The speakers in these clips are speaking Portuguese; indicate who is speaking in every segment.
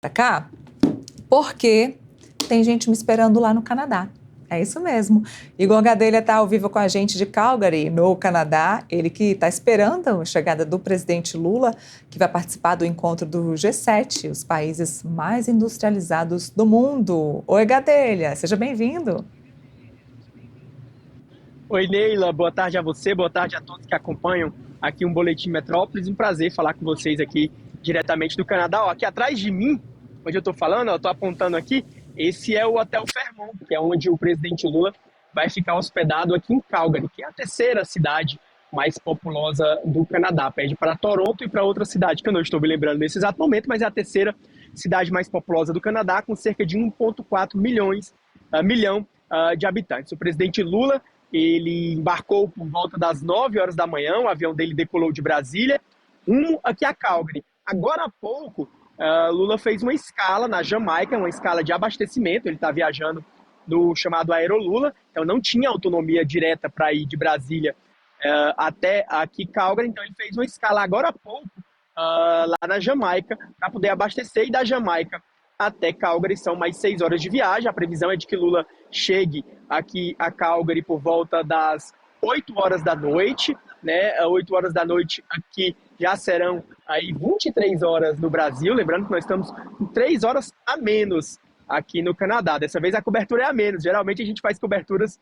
Speaker 1: Pra cá, porque tem gente me esperando lá no Canadá. É isso mesmo. Igor Gadelha está ao vivo com a gente de Calgary, no Canadá. Ele que está esperando a chegada do presidente Lula, que vai participar do encontro do G7, os países mais industrializados do mundo. Oi, Gadelha, seja bem-vindo.
Speaker 2: Oi, Neila, boa tarde a você, boa tarde a todos que acompanham aqui um Boletim Metrópolis. Um prazer falar com vocês aqui diretamente do Canadá. Ó, aqui atrás de mim, onde eu estou falando, eu estou apontando aqui, esse é o Hotel Fairmont, que é onde o presidente Lula vai ficar hospedado aqui em Calgary, que é a terceira cidade mais populosa do Canadá. Perde para Toronto e para outra cidade, que eu não estou me lembrando nesse exato momento, mas é a terceira cidade mais populosa do Canadá, com cerca de 1,4 milhão de habitantes. O presidente Lula, ele embarcou por volta das 9 horas da manhã, o avião dele decolou de Brasília, aqui a Calgary. Agora há pouco, Lula fez uma escala na Jamaica, uma escala de abastecimento, ele está viajando no chamado Aerolula, então não tinha autonomia direta para ir de Brasília até aqui Calgary, então ele fez uma escala agora há pouco lá na Jamaica, para poder abastecer, e da Jamaica até Calgary são mais 6 horas de viagem. A previsão é de que Lula chegue aqui a Calgary por volta das 8 horas da noite, né? 8 horas da noite aqui já serão aí 23 horas no Brasil, lembrando que nós estamos com 3 horas a menos aqui no Canadá. Dessa vez a cobertura é a menos, geralmente a gente faz coberturas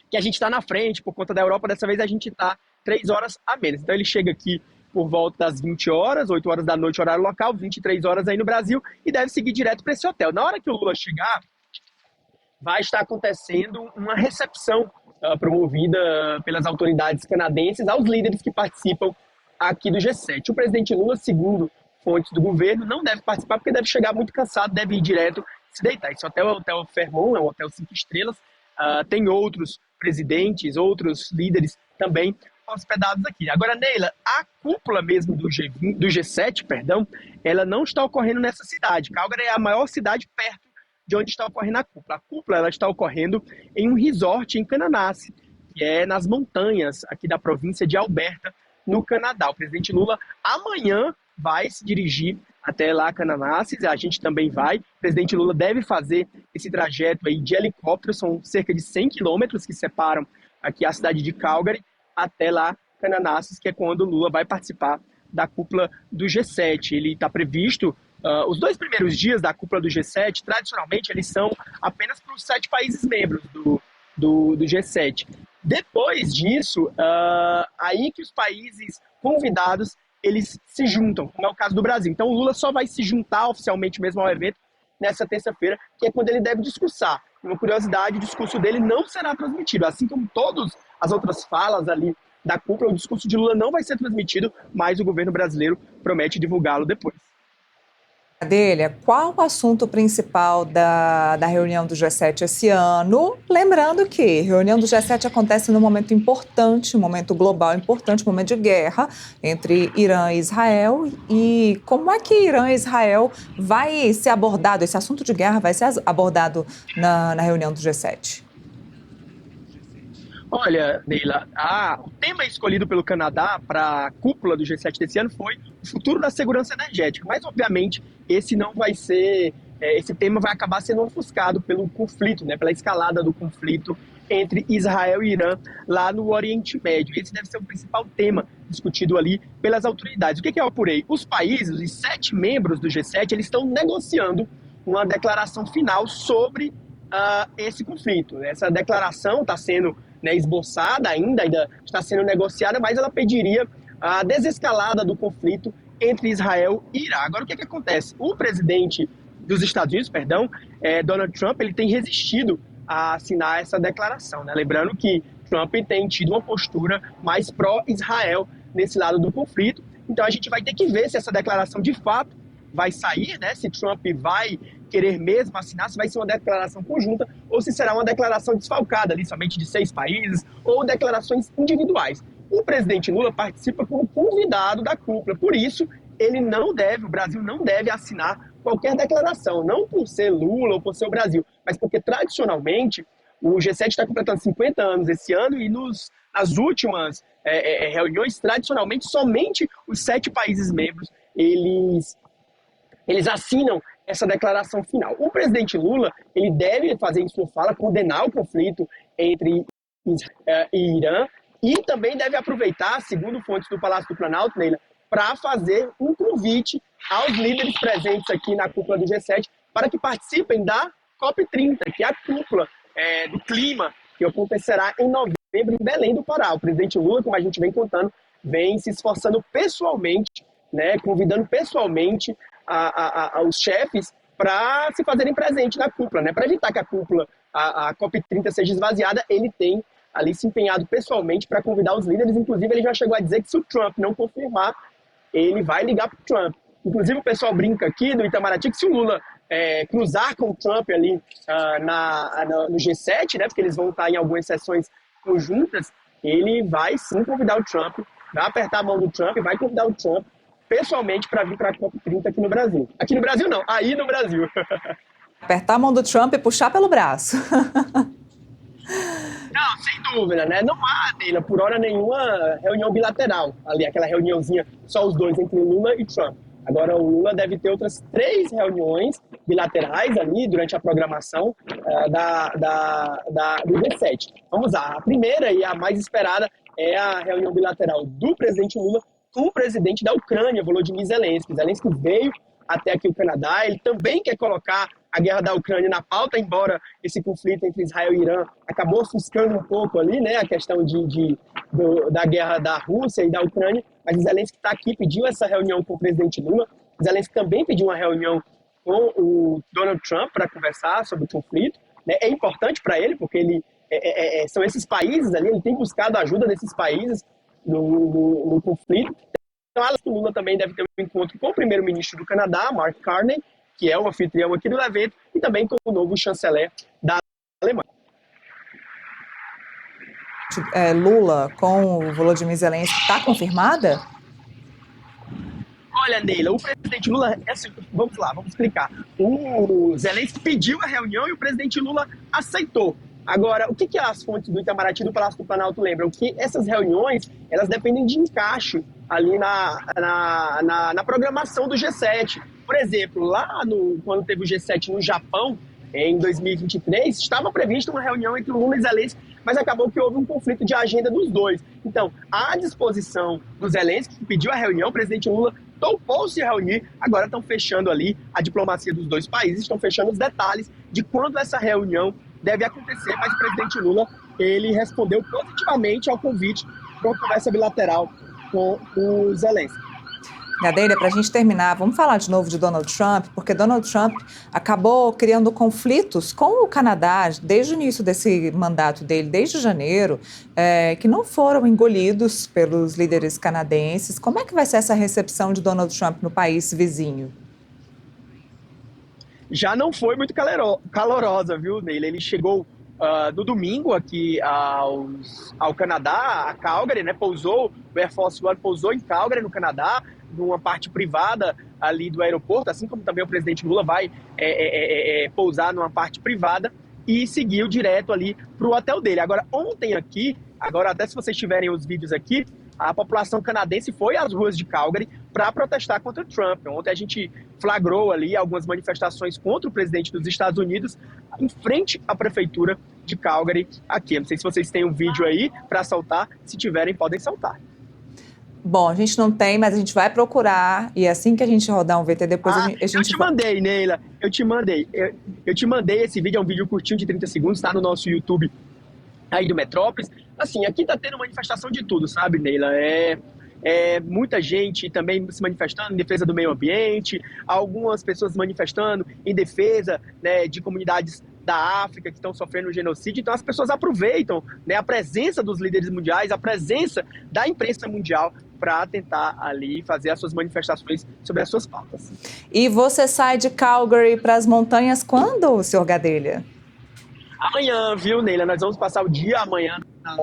Speaker 2: que a gente está na frente, por conta da Europa, dessa vez a gente está 3 horas a menos. Então ele chega aqui por volta das 20 horas, 8 horas da noite, horário local, 23 horas aí no Brasil, e deve seguir direto para esse hotel. Na hora que o Lula chegar, vai estar acontecendo uma recepção promovida pelas autoridades canadenses aos líderes que participam aqui do G7. O presidente Lula, segundo fontes do governo, não deve participar porque deve chegar muito cansado, deve ir direto se deitar. Esse hotel é o Hotel Fairmont, é um hotel 5 estrelas, tem outros presidentes, outros líderes também hospedados aqui. Agora, Neila, a cúpula mesmo do G7, perdão, ela não está ocorrendo nessa cidade. Calgary é a maior cidade perto de onde está ocorrendo a cúpula. A cúpula ela está ocorrendo em um resort em Canandaigua, que é nas montanhas aqui da província de Alberta, no Canadá. O presidente Lula amanhã vai se dirigir até lá, Canandaigua, a gente também vai. O presidente Lula deve fazer esse trajeto aí de helicóptero, são cerca de 100 quilômetros que separam aqui a cidade de Calgary até lá, Canandaigua, que é quando o Lula vai participar da cúpula do G7. Ele está previsto, os 2 primeiros dias da cúpula do G7, tradicionalmente, eles são apenas para os 7 países membros do G7. Depois disso, aí que os países convidados eles se juntam, como é o caso do Brasil. Então o Lula só vai se juntar oficialmente mesmo ao evento nessa terça-feira, que é quando ele deve discursar. Uma curiosidade, o discurso dele não será transmitido, assim como todas as outras falas ali da cúpula, o discurso de Lula não vai ser transmitido, mas o governo brasileiro promete divulgá-lo depois.
Speaker 1: Gadelha, qual o assunto principal da reunião do G7 esse ano? Lembrando que a reunião do G7 acontece num momento importante, um momento global importante, um momento de guerra entre Irã e Israel. E como é que Irã e Israel vai ser abordado, esse assunto de guerra vai ser abordado na reunião do G7?
Speaker 2: Olha, Neila, o tema escolhido pelo Canadá para a cúpula do G7 desse ano foi o futuro da segurança energética, mas obviamente esse não vai ser, esse tema vai acabar sendo ofuscado pelo conflito, né, pela escalada do conflito entre Israel e Irã lá no Oriente Médio. Esse deve ser o principal tema discutido ali pelas autoridades. O que eu apurei? Os países, os 7 membros do G7, eles estão negociando uma declaração final sobre esse conflito. Essa declaração está sendo esboçada ainda está sendo negociada, mas ela pediria a desescalada do conflito entre Israel e Irã. Agora, o que acontece? O presidente dos Estados Unidos, Donald Trump, ele tem resistido a assinar essa declaração, né? Lembrando que Trump tem tido uma postura mais pró-Israel nesse lado do conflito. Então, a gente vai ter que ver se essa declaração de fato vai sair, né? Se Trump vai querer mesmo assinar, se vai ser uma declaração conjunta ou se será uma declaração desfalcada ali, somente de 6 países, ou declarações individuais. O presidente Lula participa como convidado da cúpula, por isso o Brasil não deve assinar qualquer declaração, não por ser Lula ou por ser o Brasil, mas porque tradicionalmente o G7 está completando 50 anos esse ano e nas últimas reuniões, tradicionalmente, somente os 7 países membros eles eles assinam essa declaração final. O presidente Lula, ele deve fazer em sua fala, condenar o conflito entre Israel e Irã, e também deve aproveitar, segundo fontes do Palácio do Planalto, Neila, para fazer um convite aos líderes presentes aqui na cúpula do G7 para que participem da COP30, que é a cúpula do clima, que acontecerá em novembro em Belém do Pará. O presidente Lula, como a gente vem contando, vem se esforçando pessoalmente, né, convidando pessoalmente os chefes para se fazerem presente na cúpula, né, para evitar que a cúpula, a COP30 seja esvaziada. Ele tem ali se empenhado pessoalmente para convidar os líderes. Inclusive, ele já chegou a dizer que se o Trump não confirmar, ele vai ligar para o Trump. Inclusive, o pessoal brinca aqui do Itamaraty que se o Lula cruzar com o Trump ali no G7, né, porque eles vão estar em algumas sessões conjuntas, ele vai sim convidar o Trump, vai apertar a mão do Trump e vai convidar o Trump pessoalmente para vir para a COP30 aqui no Brasil. Aqui no Brasil não, aí no Brasil.
Speaker 1: Apertar a mão do Trump e puxar pelo braço.
Speaker 2: Não, sem dúvida, né? Não há, Neila, por hora nenhuma reunião bilateral ali, aquela reuniãozinha só os dois entre Lula e Trump. Agora o Lula deve ter outras 3 reuniões bilaterais ali durante a programação do G7. Vamos lá, a primeira e a mais esperada é a reunião bilateral do presidente Lula com o presidente da Ucrânia, Volodymyr Zelensky. Zelensky veio até aqui o Canadá, ele também quer colocar a guerra da Ucrânia na pauta, embora esse conflito entre Israel e Irã acabou ofuscando um pouco ali, né, a questão da guerra da Rússia e da Ucrânia, mas o Zelensky está aqui, pediu essa reunião com o presidente Lula. O Zelensky também pediu uma reunião com o Donald Trump para conversar sobre o conflito, né? É importante para ele, porque são esses países ali, ele tem buscado a ajuda desses países no conflito. Então, o Lula também deve ter um encontro com o primeiro-ministro do Canadá, Mark Carney, que é o anfitrião aqui do evento, e também com o novo chanceler da Alemanha.
Speaker 1: Lula com o Volodymyr Zelensky está confirmada?
Speaker 2: Olha, Neila, o presidente Lula, vamos lá, vamos explicar. O Zelensky pediu a reunião e o presidente Lula aceitou. Agora, o que as fontes do Itamaraty e do Palácio do Planalto lembram? Que essas reuniões, elas dependem de encaixe ali na programação do G7. Por exemplo, quando teve o G7 no Japão, em 2023, estava prevista uma reunião entre o Lula e Zelensky, mas acabou que houve um conflito de agenda dos dois. Então, à disposição do Zelensky, que pediu a reunião, o presidente Lula topou se reunir, agora estão fechando ali a diplomacia dos dois países, estão fechando os detalhes de quando essa reunião deve acontecer, mas o presidente Lula, ele respondeu positivamente ao convite para uma conversa bilateral com o Zelensky.
Speaker 1: Gadelha, para a gente terminar, vamos falar de novo de Donald Trump, porque Donald Trump acabou criando conflitos com o Canadá desde o início desse mandato dele, desde janeiro, que não foram engolidos pelos líderes canadenses. Como é que vai ser essa recepção de Donald Trump no país vizinho?
Speaker 2: Já não foi muito calorosa, viu, Neila? Ele chegou no domingo aqui ao Canadá, a Calgary, né? Pousou, o Air Force One pousou em Calgary, no Canadá, numa parte privada ali do aeroporto, assim como também o presidente Lula vai pousar numa parte privada, e seguiu direto ali para o hotel dele. Agora, ontem aqui, até se vocês tiverem os vídeos aqui, a população canadense foi às ruas de Calgary para protestar contra Trump. Ontem a gente flagrou ali algumas manifestações contra o presidente dos Estados Unidos em frente à prefeitura de Calgary aqui. Não sei se vocês têm um vídeo aí para soltar, se tiverem podem soltar.
Speaker 1: Bom, a gente não tem, mas a gente vai procurar, e assim que a gente rodar um VT, depois a gente
Speaker 2: eu te mandei, Neila, eu te mandei esse vídeo, é um vídeo curtinho de 30 segundos, está no nosso YouTube aí do Metrópolis. Assim, aqui tá tendo manifestação de tudo, sabe, Neila? Muita gente também se manifestando em defesa do meio ambiente, algumas pessoas se manifestando em defesa, né, de comunidades da África que estão sofrendo genocídio. Então as pessoas aproveitam, né, a presença dos líderes mundiais, a presença da imprensa mundial para tentar ali fazer as suas manifestações sobre as suas pautas.
Speaker 1: E você sai de Calgary para as montanhas quando, senhor Gadelha?
Speaker 2: Amanhã, viu, Neila? Nós vamos passar o dia amanhã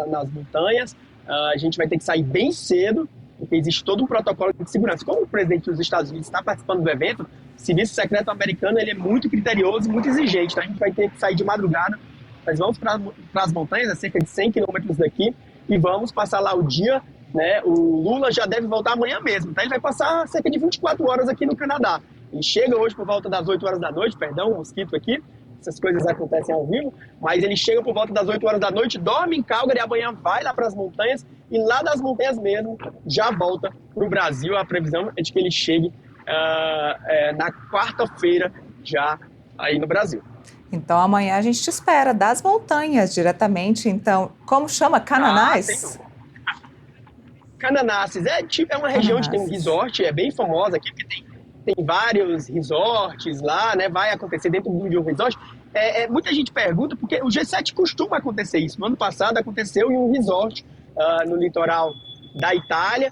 Speaker 2: nas montanhas. A gente vai ter que sair bem cedo, porque existe todo um protocolo de segurança. Como o presidente dos Estados Unidos está participando do evento, o serviço secreto americano ele é muito criterioso e muito exigente. Então a gente vai ter que sair de madrugada. Nós vamos para as montanhas, a cerca de 100 quilômetros daqui, e vamos passar lá o dia, né? O Lula já deve voltar amanhã mesmo, tá? Ele vai passar cerca de 24 horas aqui no Canadá. Ele chega hoje por volta das 8 horas da noite, perdão, o mosquito aqui, essas coisas acontecem ao vivo, mas ele chega por volta das 8 horas da noite, dorme em Calgary, amanhã vai lá para as montanhas e lá das montanhas mesmo já volta para o Brasil. A previsão é de que ele chegue na quarta-feira já aí no Brasil.
Speaker 1: Então amanhã a gente te espera das montanhas diretamente. Então, como chama? Cananás?
Speaker 2: Cananás é uma região onde tem um resort, é bem famosa aqui, porque tem vários resorts lá, né? Vai acontecer dentro de um resort. Muita gente pergunta, porque o G7 costuma acontecer isso. No ano passado aconteceu em um resort no litoral da Itália.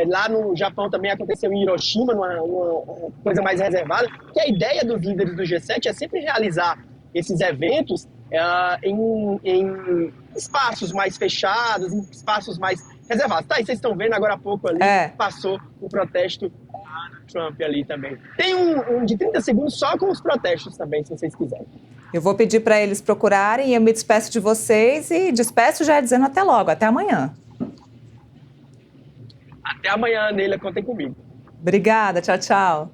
Speaker 2: Lá no Japão também aconteceu em Hiroshima, numa coisa mais reservada. Que a ideia dos líderes do G7 é sempre realizar esses eventos em espaços mais fechados, em espaços mais reservados. Tá, e vocês estão vendo agora há pouco ali, passou o protesto do Trump ali também. Tem um de 30 segundos só com os protestos também, se vocês quiserem.
Speaker 1: Eu vou pedir para eles procurarem e eu me despeço de vocês e despeço já dizendo até logo, até amanhã.
Speaker 2: Até amanhã, Neila, contem comigo.
Speaker 1: Obrigada, tchau, tchau.